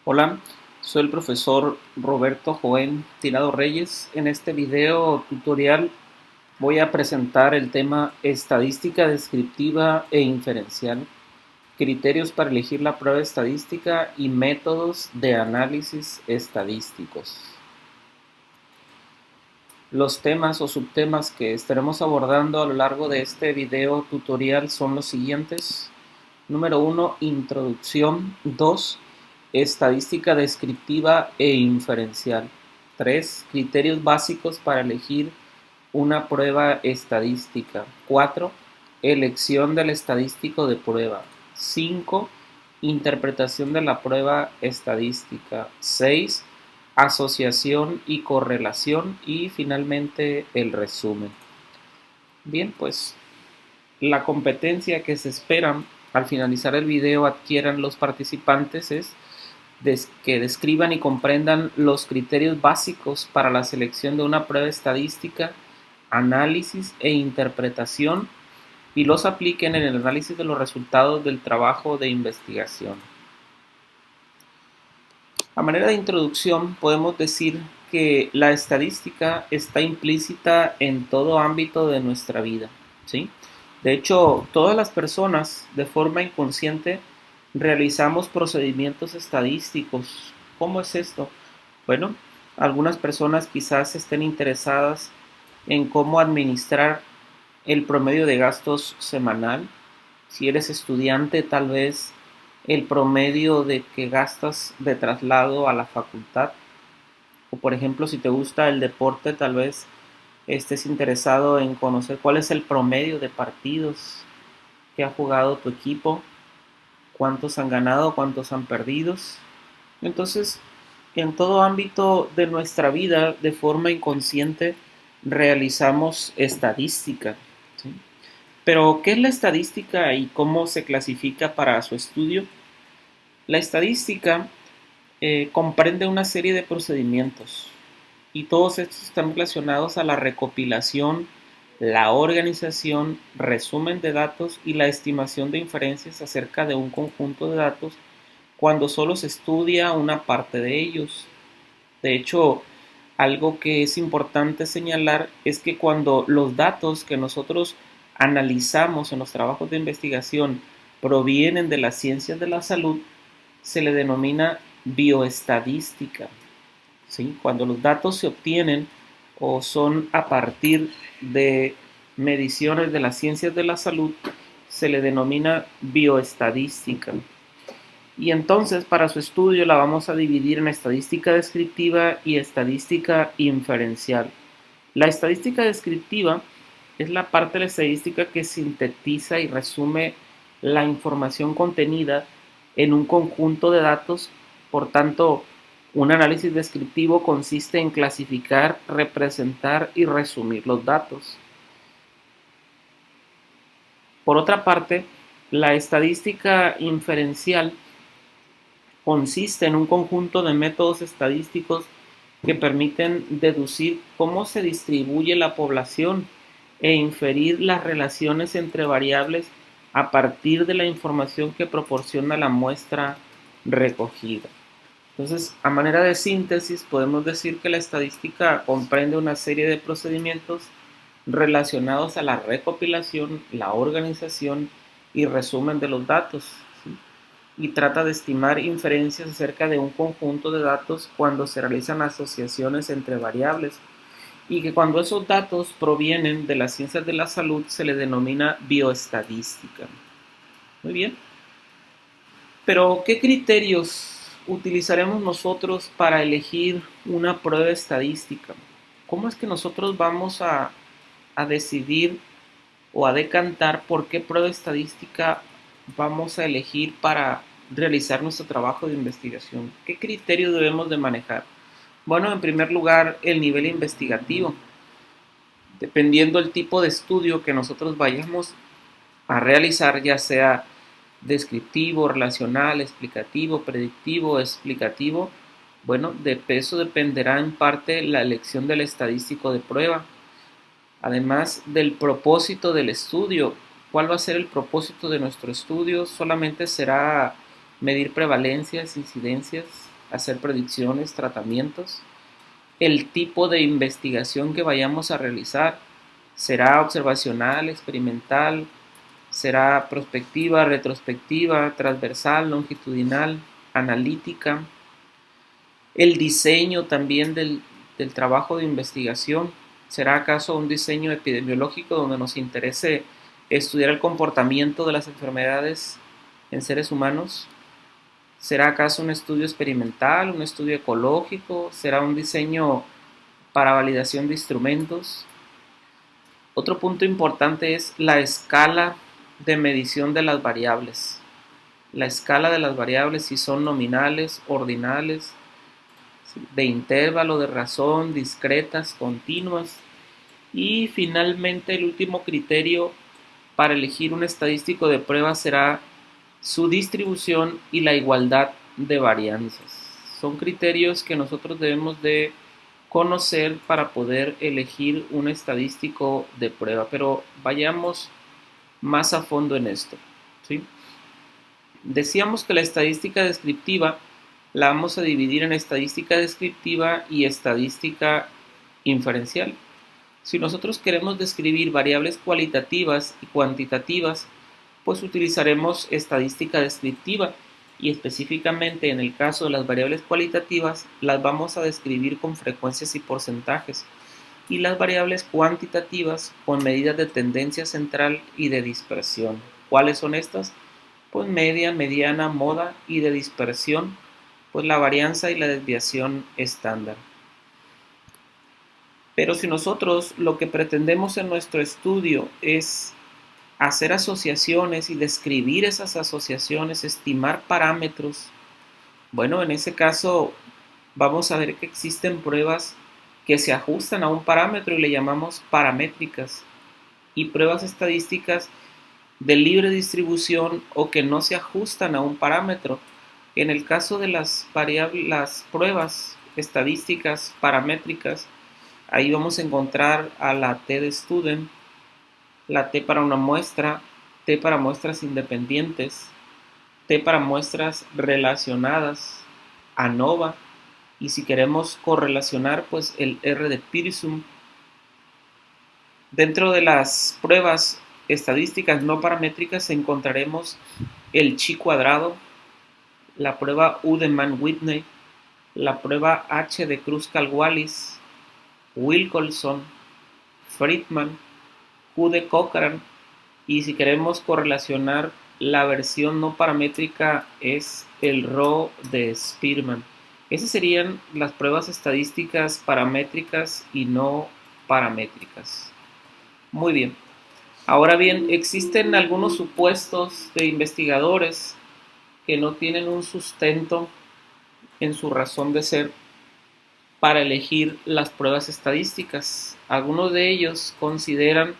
Hola, soy el profesor Roberto Joven Tirado Reyes. En este video tutorial voy a presentar el tema estadística descriptiva e inferencial, criterios para elegir la prueba estadística y métodos de análisis estadísticos. Los temas o subtemas que estaremos abordando a lo largo de este video tutorial son los siguientes. Número 1, introducción. 2, estadística descriptiva e inferencial. 3, criterios básicos para elegir una prueba estadística. 4, elección del estadístico de prueba. 5, interpretación de la prueba estadística. 6, asociación y correlación. Y finalmente el resumen. Bien, pues la competencia que se espera al finalizar el video adquieran los participantes es que describan y comprendan los criterios básicos para la selección de una prueba estadística, análisis e interpretación y los apliquen en el análisis de los resultados del trabajo de investigación. A manera de introducción, podemos decir que la estadística está implícita en todo ámbito de nuestra vida, ¿sí? De hecho, todas las personas, de forma inconsciente, realizamos procedimientos estadísticos. ¿Cómo es esto? Bueno, algunas personas quizás estén interesadas en cómo administrar el promedio de gastos semanal. Si eres estudiante, tal vez el promedio de que gastas de traslado a la facultad. O por ejemplo, si te gusta el deporte, tal vez estés interesado en conocer cuál es el promedio de partidos que ha jugado tu equipo, cuántos han ganado, cuántos han perdido. Entonces, en todo ámbito de nuestra vida, de forma inconsciente, realizamos estadística, ¿sí? Pero, ¿qué es la estadística y cómo se clasifica para su estudio? La estadística comprende una serie de procedimientos y todos estos están relacionados a la recopilación, la organización, resumen de datos y la estimación de inferencias acerca de un conjunto de datos cuando solo se estudia una parte de ellos. De hecho, algo que es importante señalar es que cuando los datos que nosotros analizamos en los trabajos de investigación provienen de las ciencias de la salud, se le denomina bioestadística, ¿sí? Cuando los datos se obtienen o son a partir de mediciones de las ciencias de la salud, se le denomina bioestadística. Y entonces para su estudio la vamos a dividir en estadística descriptiva y estadística inferencial. La estadística descriptiva es la parte de la estadística que sintetiza y resume la información contenida en un conjunto de datos. Por tanto, un análisis descriptivo consiste en clasificar, representar y resumir los datos. Por otra parte, la estadística inferencial consiste en un conjunto de métodos estadísticos que permiten deducir cómo se distribuye la población e inferir las relaciones entre variables a partir de la información que proporciona la muestra recogida. Entonces, a manera de síntesis, podemos decir que la estadística comprende una serie de procedimientos relacionados a la recopilación, la organización y resumen de los datos, ¿sí? Y trata de estimar inferencias acerca de un conjunto de datos cuando se realizan asociaciones entre variables y que cuando esos datos provienen de las ciencias de la salud se le denomina bioestadística. Muy bien. Pero, ¿qué criterios utilizaremos nosotros para elegir una prueba estadística? ¿Cómo es que nosotros vamos a decidir o a decantar por qué prueba estadística vamos a elegir para realizar nuestro trabajo de investigación? ¿Qué criterios debemos de manejar? Bueno, en primer lugar, el nivel investigativo. Dependiendo del tipo de estudio que nosotros vayamos a realizar, ya sea descriptivo, relacional, explicativo, predictivo, explicativo, bueno, de eso dependerá en parte la elección del estadístico de prueba. Además del propósito del estudio, ¿cuál va a ser el propósito de nuestro estudio? ¿Solamente será medir prevalencias, incidencias? hacer predicciones, tratamientos. El tipo de investigación que vayamos a realizar será observacional, experimental, será prospectiva, retrospectiva, transversal, longitudinal, analítica. El diseño también del trabajo de investigación. ¿Será acaso un diseño epidemiológico donde nos interese estudiar el comportamiento de las enfermedades en seres humanos? ¿Será acaso un estudio experimental, un estudio ecológico? ¿Será un diseño para validación de instrumentos? Otro punto importante es la escala de medición de las variables. La escala de las variables, si son nominales, ordinales, de intervalo, de razón, discretas, continuas. Y finalmente el último criterio para elegir un estadístico de prueba será su distribución y la igualdad de varianzas. Son criterios que nosotros debemos de conocer para poder elegir un estadístico de prueba, pero vayamos más a fondo en esto, ¿sí? Decíamos que la estadística descriptiva la vamos a dividir en estadística descriptiva y estadística inferencial. Si nosotros queremos describir variables cualitativas y cuantitativas, pues utilizaremos estadística descriptiva y específicamente en el caso de las variables cualitativas las vamos a describir con frecuencias y porcentajes y las variables cuantitativas con medidas de tendencia central y de dispersión. ¿Cuáles son estas? Pues media, mediana, moda y de dispersión, pues la varianza y la desviación estándar. Pero si nosotros lo que pretendemos en nuestro estudio es hacer asociaciones y describir esas asociaciones, estimar parámetros, bueno, en ese caso vamos a ver que existen pruebas que se ajustan a un parámetro y le llamamos paramétricas, y pruebas estadísticas de libre distribución o que no se ajustan a un parámetro. En el caso de las pruebas estadísticas paramétricas, ahí vamos a encontrar a la T de student, la T para una muestra, T para muestras independientes, T para muestras relacionadas, ANOVA, y si queremos correlacionar, pues el R de Pearson. Dentro de las pruebas estadísticas no paramétricas encontraremos el chi cuadrado, la prueba U de Mann-Whitney, la prueba H de Kruskal-Wallis, Wilcoxon, Friedman, Q de Cochran, y si queremos correlacionar la versión no paramétrica es el RO de Spearman. Esas serían las pruebas estadísticas paramétricas y no paramétricas. Muy bien. Ahora bien, existen algunos supuestos de investigadores que no tienen un sustento en su razón de ser para elegir las pruebas estadísticas. Algunos de ellos consideran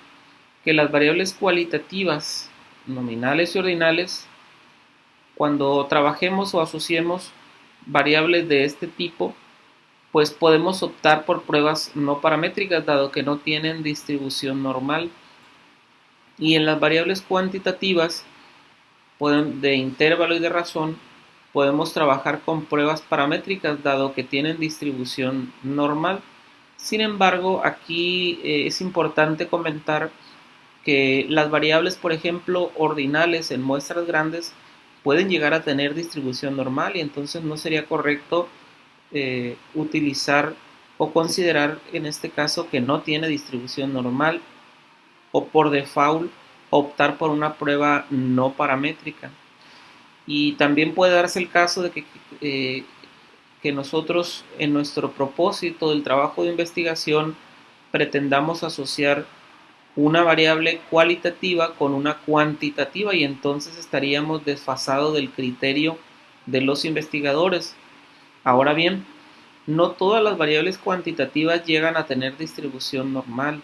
que las variables cualitativas, nominales y ordinales, cuando trabajemos o asociemos variables de este tipo, pues podemos optar por pruebas no paramétricas, dado que no tienen distribución normal. Y en las variables cuantitativas, de intervalo y de razón, podemos trabajar con pruebas paramétricas, dado que tienen distribución normal. Sin embargo, aquí es importante comentar que las variables, por ejemplo, ordinales en muestras grandes, pueden llegar a tener distribución normal y entonces no sería correcto utilizar o considerar en este caso que no tiene distribución normal o por default optar por una prueba no paramétrica. Y también puede darse el caso de que nosotros en nuestro propósito del trabajo de investigación pretendamos asociar una variable cualitativa con una cuantitativa y entonces estaríamos desfasados del criterio de los investigadores. Ahora bien, no todas las variables cuantitativas llegan a tener distribución normal,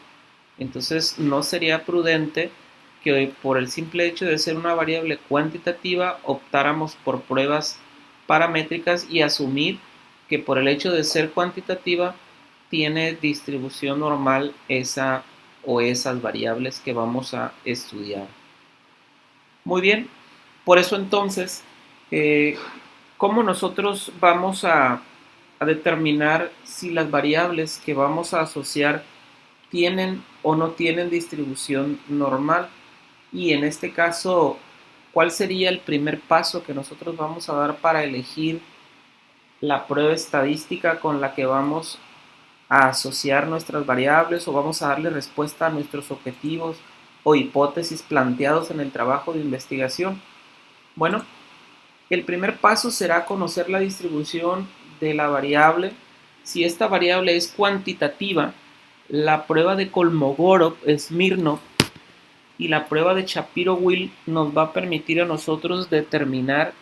entonces no sería prudente que por el simple hecho de ser una variable cuantitativa optáramos por pruebas paramétricas y asumir que por el hecho de ser cuantitativa tiene distribución normal esa o esas variables que vamos a estudiar. Muy bien, por eso entonces ¿Cómo nosotros vamos a determinar si las variables que vamos a asociar tienen o no tienen distribución normal? Y en este caso, ¿cuál sería el primer paso que nosotros vamos a dar para elegir la prueba estadística con la que vamos a asociar nuestras variables o vamos a darle respuesta a nuestros objetivos o hipótesis planteados en el trabajo de investigación? Bueno, el primer paso será conocer la distribución de la variable. Si esta variable es cuantitativa, la prueba de Kolmogorov-Smirnov y la prueba de Shapiro-Wilk nos va a permitir a nosotros determinar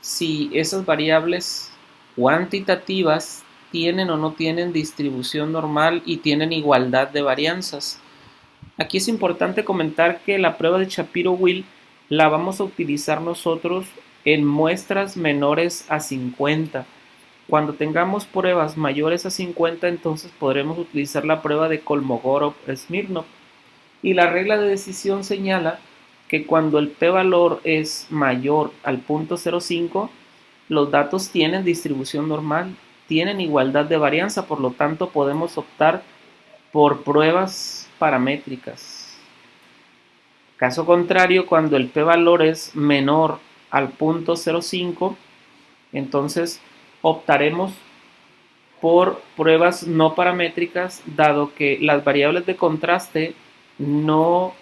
si esas variables cuantitativas tienen o no tienen distribución normal y tienen igualdad de varianzas. Aquí es importante comentar que la prueba de Shapiro-Wilk la vamos a utilizar nosotros en muestras menores a 50. Cuando tengamos pruebas mayores a 50, entonces podremos utilizar la prueba de Kolmogorov-Smirnov. Y la regla de decisión señala que cuando el p-valor es mayor al 0.05, los datos tienen distribución normal, tienen igualdad de varianza, por lo tanto podemos optar por pruebas paramétricas. Caso contrario, cuando el p-valor es menor al 0.05, entonces optaremos por pruebas no paramétricas, dado que las variables de contraste no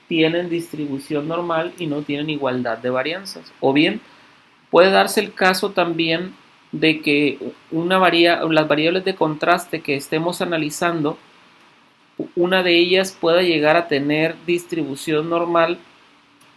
tienen distribución normal y no tienen igualdad de varianzas. O bien, puede darse el caso también de que las variables de contraste que estemos analizando, una de ellas pueda llegar a tener distribución normal,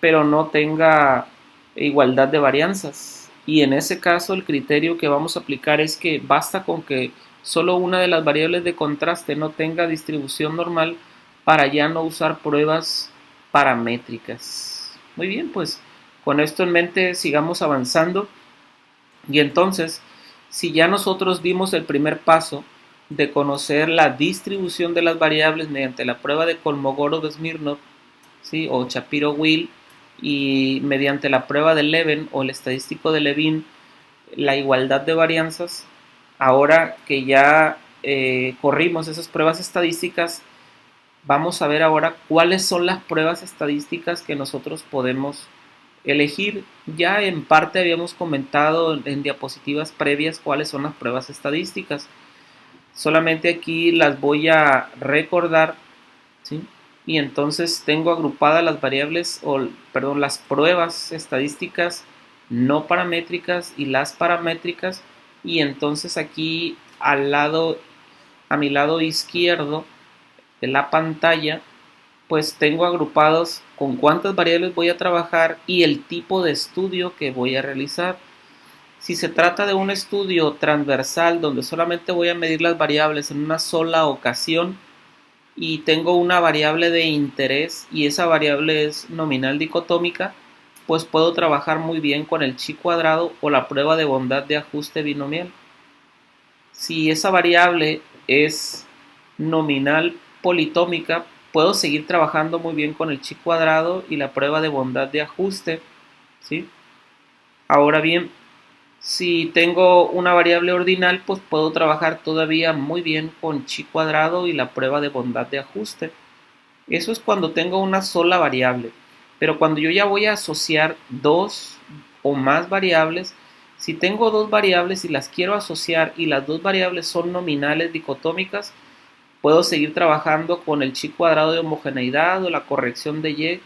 pero no tenga igualdad de varianzas. Y en ese caso el criterio que vamos a aplicar es que basta con que solo una de las variables de contraste no tenga distribución normal para ya no usar pruebas paramétricas. Muy bien, pues con esto en mente sigamos avanzando. Y entonces, si ya nosotros dimos el primer paso de conocer la distribución de las variables mediante la prueba de Kolmogorov-Smirnov, ¿sí?, o Shapiro-Wilk, y mediante la prueba de Leven o el estadístico de Levin, la igualdad de varianzas, ahora que ya corrimos esas pruebas estadísticas, vamos a ver ahora cuáles son las pruebas estadísticas que nosotros podemos elegir. Ya en parte habíamos comentado en diapositivas previas cuáles son las pruebas estadísticas. Solamente aquí las voy a recordar, ¿sí? Y entonces tengo agrupadas las variables, las pruebas estadísticas no paramétricas y las paramétricas. Y entonces aquí a mi lado izquierdo de la pantalla, pues tengo agrupados con cuántas variables voy a trabajar y el tipo de estudio que voy a realizar. Si se trata de un estudio transversal donde solamente voy a medir las variables en una sola ocasión y tengo una variable de interés y esa variable es nominal dicotómica, pues puedo trabajar muy bien con el chi cuadrado o la prueba de bondad de ajuste binomial. Si esa variable es nominal politómica, puedo seguir trabajando muy bien con el chi cuadrado y la prueba de bondad de ajuste, ¿sí? Ahora bien, si tengo una variable ordinal, pues puedo trabajar todavía muy bien con chi cuadrado y la prueba de bondad de ajuste. Eso es cuando tengo una sola variable. Pero cuando yo ya voy a asociar dos o más variables, si tengo dos variables y las quiero asociar y las dos variables son nominales dicotómicas, puedo seguir trabajando con el chi cuadrado de homogeneidad o la corrección de Y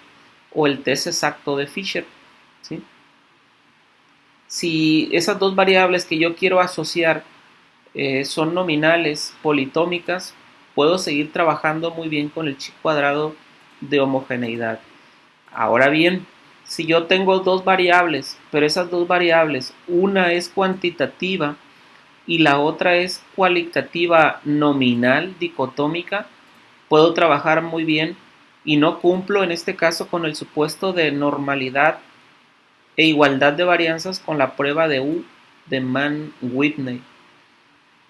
o el test exacto de Fisher, ¿sí? Si esas dos variables que yo quiero asociar son nominales politómicas, puedo seguir trabajando muy bien con el chi cuadrado de homogeneidad. Ahora bien, si yo tengo dos variables, pero esas dos variables, una es cuantitativa y la otra es cualitativa nominal dicotómica, puedo trabajar muy bien y no cumplo en este caso con el supuesto de normalidad e igualdad de varianzas con la prueba de U de Mann-Whitney.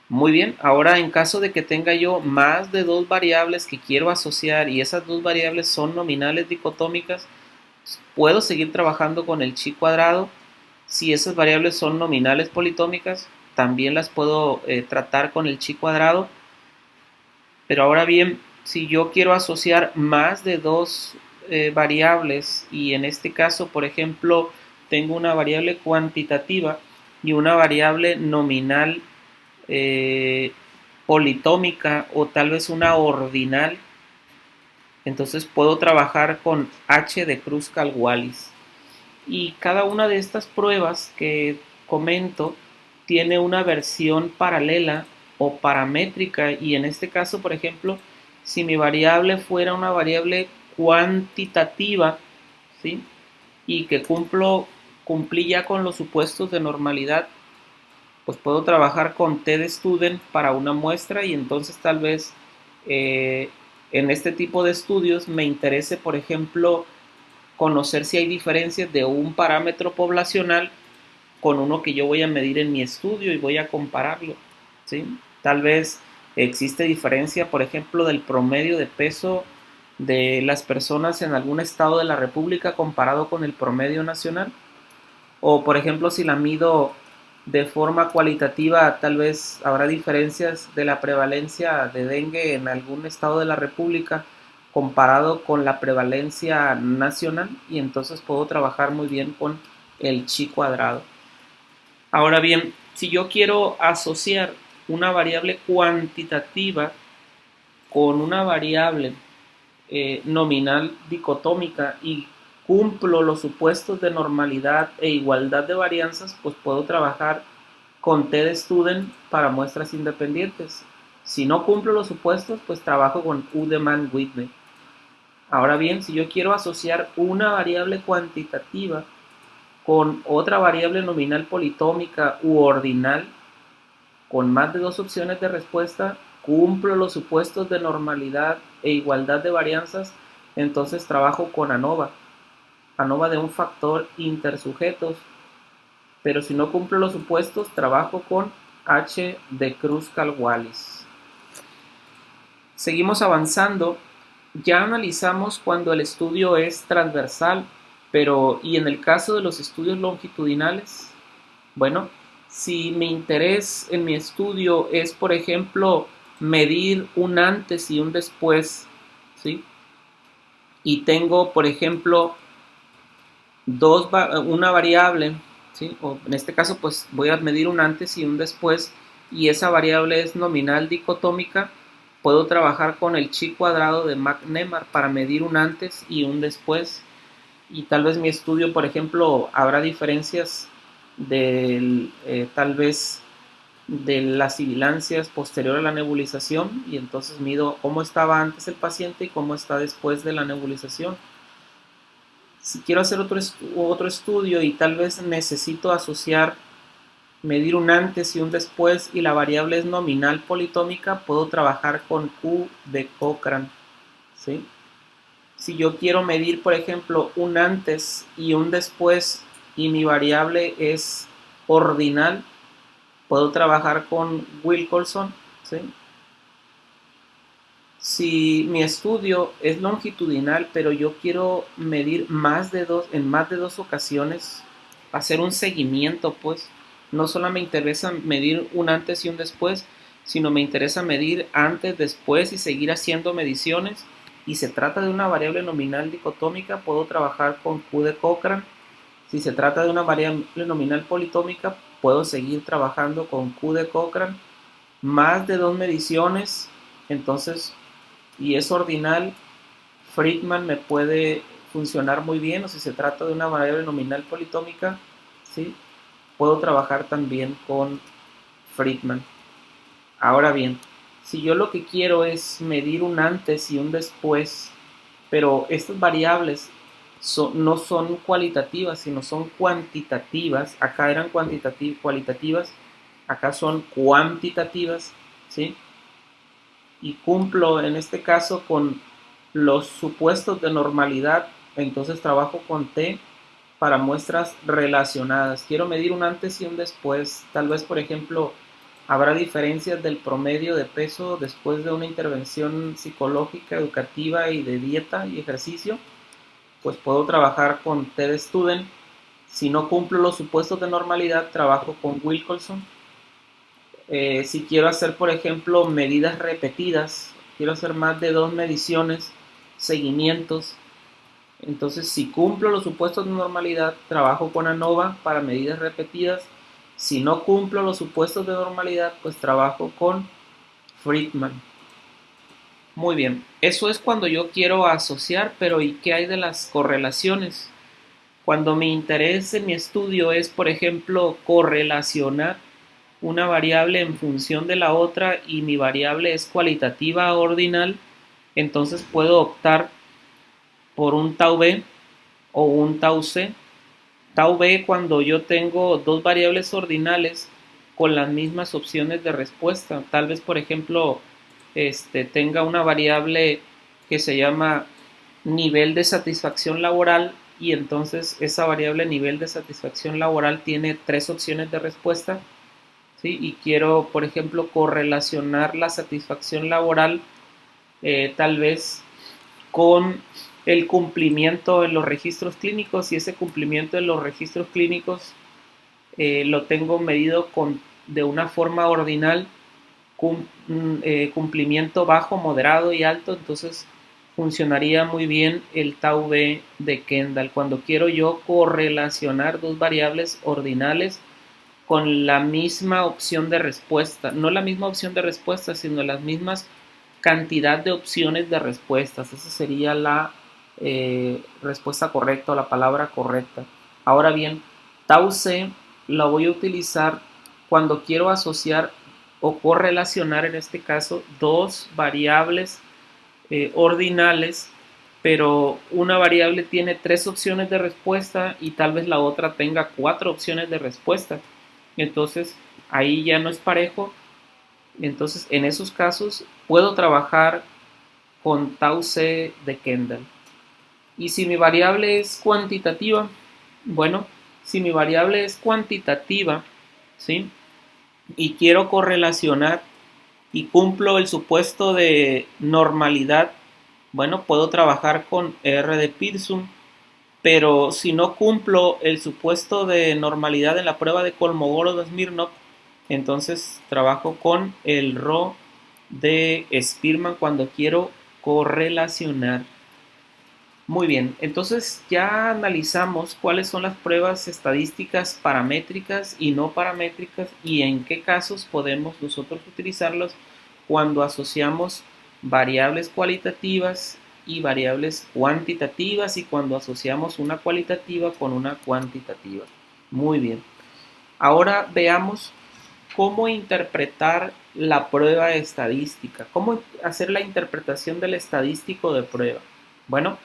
Muy bien, ahora en caso de que tenga yo más de dos variables que quiero asociar y esas dos variables son nominales dicotómicas, puedo seguir trabajando con el chi cuadrado Si esas variables son nominales politómicas, también las puedo tratar con el chi cuadrado. Pero ahora bien, si yo quiero asociar más de dos variables y en este caso, por ejemplo, tengo una variable cuantitativa y una variable nominal eh, politómica o tal vez una ordinal, entonces puedo trabajar con H de Kruskal-Wallis. Y cada una de estas pruebas que comento tiene una versión paralela o paramétrica, y en este caso, por ejemplo, si mi variable fuera una variable cuantitativa, ¿sí? Y que cumplí ya con los supuestos de normalidad, pues puedo trabajar con T de student para una muestra, y entonces tal vez eh, en este tipo de estudios me interese, por ejemplo, conocer si hay diferencias de un parámetro poblacional con uno que yo voy a medir en mi estudio y voy a compararlo, ¿sí? Tal vez existe diferencia, por ejemplo, del promedio de peso de las personas en algún estado de la República comparado con el promedio nacional. O, por ejemplo, si la mido de forma cualitativa, tal vez habrá diferencias de la prevalencia de dengue en algún estado de la República comparado con la prevalencia nacional, y entonces puedo trabajar muy bien con el chi cuadrado. Ahora bien, si yo quiero asociar una variable cuantitativa con una variable nominal dicotómica y cumplo los supuestos de normalidad e igualdad de varianzas, pues puedo trabajar con T de student para muestras independientes. Si no cumplo los supuestos, pues trabajo con U de Mann-Whitney. Ahora bien, si yo quiero asociar una variable cuantitativa con otra variable nominal politómica u ordinal con más de dos opciones de respuesta, cumplo los supuestos de normalidad e igualdad de varianzas, entonces trabajo con ANOVA. ANOVA de un factor intersujetos. Pero si no cumplo los supuestos, trabajo con H de Kruskal-Wallis. Seguimos avanzando. Ya analizamos cuando el estudio es transversal, pero ¿y en el caso de los estudios longitudinales? Bueno, si mi interés en mi estudio es, por ejemplo, medir un antes y un después, ¿sí? Y tengo, por ejemplo, una variable, ¿sí? O en este caso, pues voy a medir un antes y un después, y esa variable es nominal dicotómica, puedo trabajar con el chi cuadrado de McNemar para medir un antes y un después. Y tal vez mi estudio, por ejemplo, habrá diferencias tal vez de las sibilancias posterior a la nebulización, y entonces mido cómo estaba antes el paciente y cómo está después de la nebulización. Si quiero hacer otro estudio y tal vez necesito asociar, medir un antes y un después, y la variable es nominal politómica, puedo trabajar con Q de Cochrane, ¿sí? Si yo quiero medir, por ejemplo, un antes y un después y mi variable es ordinal, puedo trabajar con Wilcoxon, ¿sí? Si mi estudio es longitudinal, pero yo quiero medir en más de dos ocasiones, hacer un seguimiento, pues, no solo me interesa medir un antes y un después, sino me interesa medir antes, después y seguir haciendo mediciones, y se trata de una variable nominal dicotómica, puedo trabajar con Q de Cochrane. Si se trata de una variable nominal politómica, puedo seguir trabajando con Q de Cochrane. Más de dos mediciones, entonces, y es ordinal, Friedman me puede funcionar muy bien. O si se trata de una variable nominal politómica, ¿sí? Puedo trabajar también con Friedman. Ahora bien, si yo lo que quiero es medir un antes y un después, pero estas variables no son cualitativas, sino son cuantitativas. Acá eran cualitativas, acá son cuantitativas, ¿sí? Y cumplo en este caso con los supuestos de normalidad, entonces trabajo con T para muestras relacionadas. Quiero medir un antes y un después. Tal vez, por ejemplo, habrá diferencias del promedio de peso después de una intervención psicológica, educativa y de dieta y ejercicio. Pues puedo trabajar con T de Student, Si no cumplo los supuestos de normalidad, trabajo con Wilcoxon. Si quiero hacer, por ejemplo, medidas repetidas, quiero hacer más de 2 mediciones, seguimientos, entonces si cumplo los supuestos de normalidad, trabajo con ANOVA para medidas repetidas. Si no cumplo los supuestos de normalidad, pues trabajo con Friedman. Muy bien, eso es cuando yo quiero asociar, pero ¿y qué hay de las correlaciones? Cuando mi interés en mi estudio es, por ejemplo, correlacionar una variable en función de la otra y mi variable es cualitativa ordinal, entonces puedo optar por un tau b o un tau c. Tau b cuando yo tengo dos variables ordinales con las mismas opciones de respuesta. Tal vez, por ejemplo, tenga una variable que se llama nivel de satisfacción laboral y entonces esa variable nivel de satisfacción laboral tiene 3 opciones de respuesta, ¿sí? Y quiero, por ejemplo, correlacionar la satisfacción laboral tal vez con el cumplimiento en los registros clínicos y ese cumplimiento en los registros clínicos lo tengo medido de una forma ordinal, cumplimiento bajo, moderado y alto, entonces funcionaría muy bien el tau b de Kendall cuando quiero yo correlacionar dos variables ordinales con la misma opción de respuesta, no la misma opción de respuesta, sino las mismas cantidad de opciones de respuestas. Esa sería la respuesta correcta o la palabra correcta. Ahora bien, tau c la voy a utilizar cuando quiero asociar o correlacionar, en este caso, dos variables ordinales, pero una variable tiene 3 opciones de respuesta y tal vez la otra tenga 4 opciones de respuesta. Entonces, ahí ya no es parejo. Entonces, en esos casos, puedo trabajar con tau c de Kendall. Y si mi variable es cuantitativa, bueno, si mi variable es cuantitativa, ¿sí? Y quiero correlacionar y cumplo el supuesto de normalidad, bueno, puedo trabajar con R de Pearson, pero si no cumplo el supuesto de normalidad en la prueba de Kolmogorov-Smirnov, entonces trabajo con el Rho de Spearman cuando quiero correlacionar. Muy bien, entonces ya analizamos cuáles son las pruebas estadísticas paramétricas y no paramétricas y en qué casos podemos nosotros utilizarlos cuando asociamos variables cualitativas y variables cuantitativas y cuando asociamos una cualitativa con una cuantitativa. Muy bien, ahora veamos cómo interpretar la prueba estadística, cómo hacer la interpretación del estadístico de prueba. Bueno,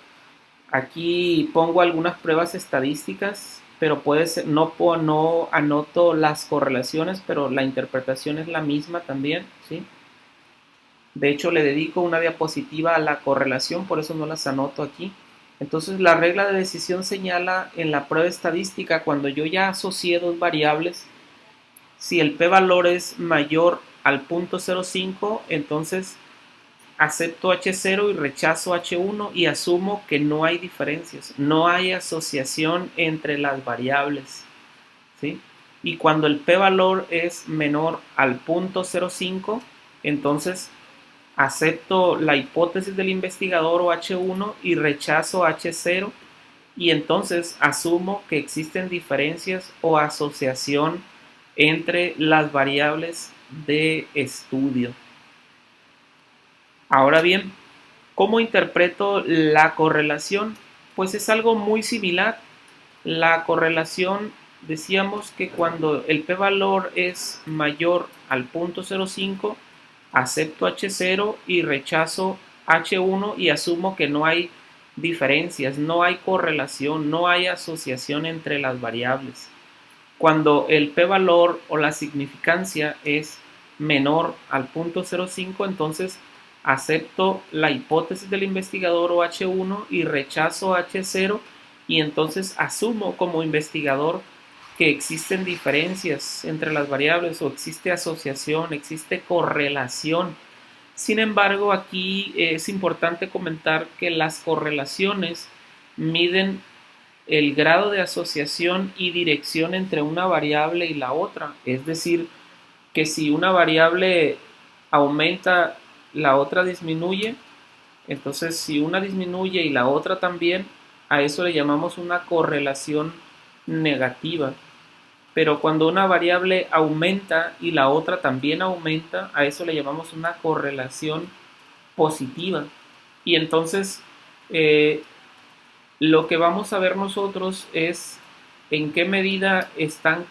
aquí pongo algunas pruebas estadísticas, pero puede ser, no anoto las correlaciones, pero la interpretación es la misma también, ¿sí? De hecho, le dedico una diapositiva a la correlación, por eso no las anoto aquí. Entonces, la regla de decisión señala en la prueba estadística, cuando yo ya asocié dos variables, si el p-valor es mayor al 0.05, entonces acepto H0 y rechazo H1 y asumo que no hay diferencias, no hay asociación entre las variables, ¿sí? Y cuando el p-valor es menor al 0.05, entonces acepto la hipótesis del investigador o H1 y rechazo H0 y entonces asumo que existen diferencias o asociación entre las variables de estudio. Ahora bien, ¿cómo interpreto la correlación? Pues es algo muy similar. La correlación, decíamos que cuando el p-valor es mayor al 0.05, acepto H0 y rechazo H1 y asumo que no hay diferencias, no hay correlación, no hay asociación entre las variables. Cuando el p-valor o la significancia es menor al 0.05, entonces acepto la hipótesis del investigador o H1 y rechazo H0 y entonces asumo como investigador que existen diferencias entre las variables o existe asociación, existe correlación. Sin embargo, aquí es importante comentar que las correlaciones miden el grado de asociación y dirección entre una variable y la otra. Es decir, que si una variable aumenta, la otra disminuye. Entonces, si una disminuye y la otra también, a eso le llamamos una correlación negativa. Pero cuando una variable aumenta y la otra también aumenta, a eso le llamamos una correlación positiva. Y entonces, eh, lo que vamos a ver nosotros es en qué medida están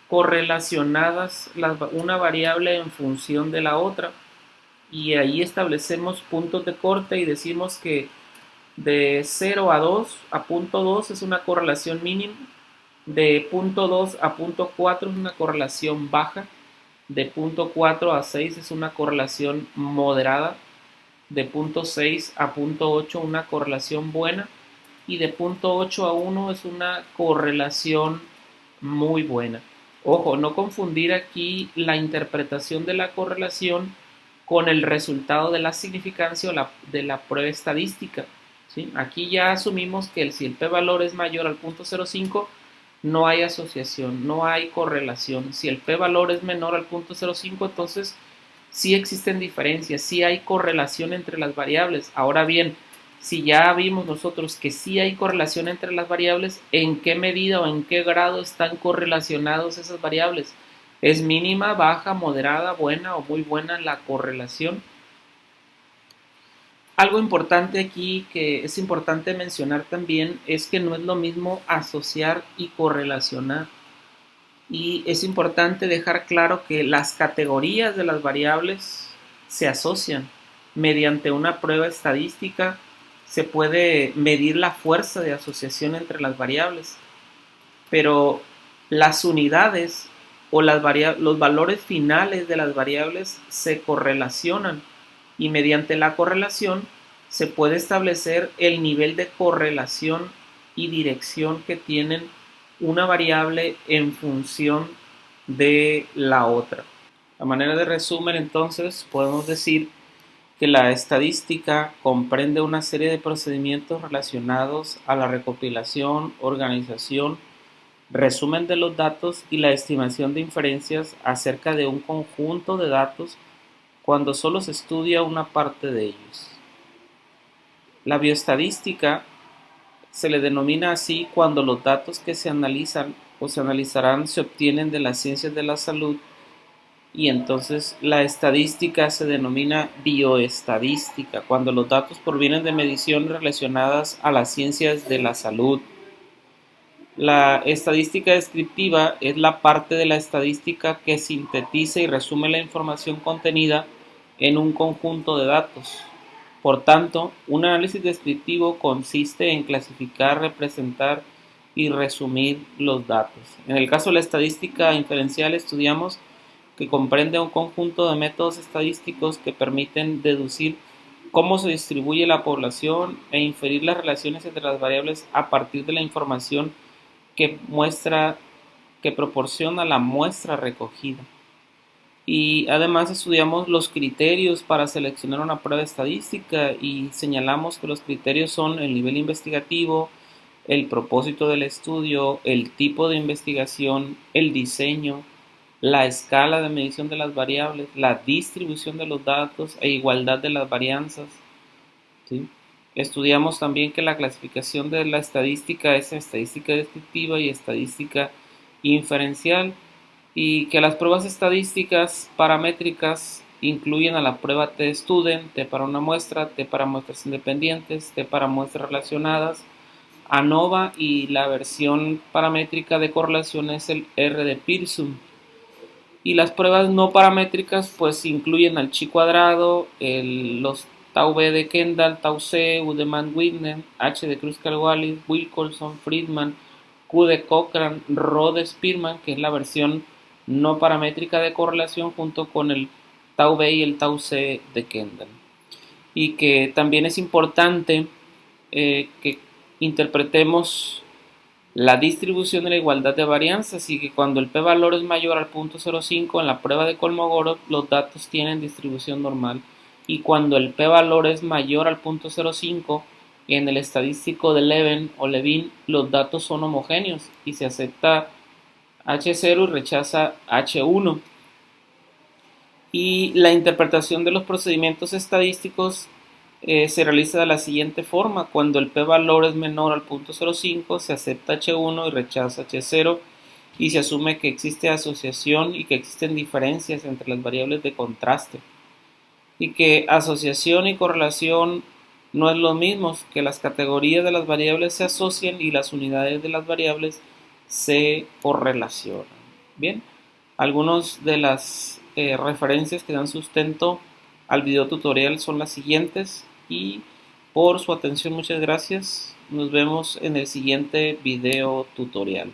correlacionadas una variable en función de la otra. Y ahí establecemos puntos de corte y decimos que de 0 a 2 a punto 2 es una correlación mínima, de punto 2 a punto 4 es una correlación baja, de punto 4 a 6 es una correlación moderada, de punto 6 a punto 8 una correlación buena, y de punto 8 a 1 es una correlación muy buena. Ojo, no confundir aquí la interpretación de la correlación con el resultado de la significancia o de la prueba estadística. ¿Sí? Aquí ya asumimos que si el p-valor es mayor al punto 0,5, no hay asociación, no hay correlación. Si el p-valor es menor al punto 0,5, entonces sí existen diferencias, sí hay correlación entre las variables. Ahora bien, si ya vimos nosotros que sí hay correlación entre las variables, ¿en qué medida o en qué grado están correlacionados esas variables? ¿Es mínima, baja, moderada, buena o muy buena la correlación? Algo importante aquí que es importante mencionar también es que no es lo mismo asociar y correlacionar. Y es importante dejar claro que las categorías de las variables se asocian. Mediante una prueba estadística se puede medir la fuerza de asociación entre las variables, pero las unidades o los valores finales de las variables se correlacionan, y mediante la correlación se puede establecer el nivel de correlación y dirección que tienen una variable en función de la otra. A manera de resumen, entonces, podemos decir que la estadística comprende una serie de procedimientos relacionados a la recopilación, organización, resumen de los datos y la estimación de inferencias acerca de un conjunto de datos cuando solo se estudia una parte de ellos. La bioestadística se le denomina así cuando los datos que se analizan o se analizarán se obtienen de las ciencias de la salud, y entonces la estadística se denomina bioestadística cuando los datos provienen de mediciones relacionadas a las ciencias de la salud. La estadística descriptiva es la parte de la estadística que sintetiza y resume la información contenida en un conjunto de datos. Por tanto, un análisis descriptivo consiste en clasificar, representar y resumir los datos. En el caso de la estadística inferencial, estudiamos que comprende un conjunto de métodos estadísticos que permiten deducir cómo se distribuye la población e inferir las relaciones entre las variables a partir de la información que proporciona la muestra recogida. Y además estudiamos los criterios para seleccionar una prueba estadística y señalamos que los criterios son el nivel investigativo, el propósito del estudio, el tipo de investigación, el diseño, la escala de medición de las variables, la distribución de los datos e igualdad de las varianzas. ¿Sí? Estudiamos también que la clasificación de la estadística es estadística descriptiva y estadística inferencial, y que las pruebas estadísticas paramétricas incluyen a la prueba t-student, t para una muestra, t para muestras independientes, t para muestras relacionadas, ANOVA, y la versión paramétrica de correlación es el R de Pearson. Y las pruebas no paramétricas pues incluyen al chi cuadrado, los tau b de Kendall, tau c, U de Mann-Whitney, H de Kruskal-Wallis, Wilcoxon, Friedman, Q de Cochran, Rho de Spearman, que es la versión no paramétrica de correlación, junto con el tau b y el tau c de Kendall. Y que también es importante que interpretemos la distribución de la igualdad de varianzas, y que cuando el p-valor es mayor al punto 0,5 en la prueba de Kolmogorov, los datos tienen distribución normal, y cuando el p-valor es mayor al punto 0,5 En el estadístico de Levin, los datos son homogéneos y se acepta H0 y rechaza H1. Y la interpretación de los procedimientos estadísticos se realiza de la siguiente forma. Cuando el p-valor es menor al 0.05, se acepta H1 y rechaza H0 y se asume que existe asociación y que existen diferencias entre las variables de contraste y que asociación y correlación no es lo mismo, que las categorías de las variables se asocian y las unidades de las variables se correlacionan. Bien, algunas de las referencias que dan sustento al video tutorial son las siguientes y por su atención muchas gracias. Nos vemos en el siguiente video tutorial.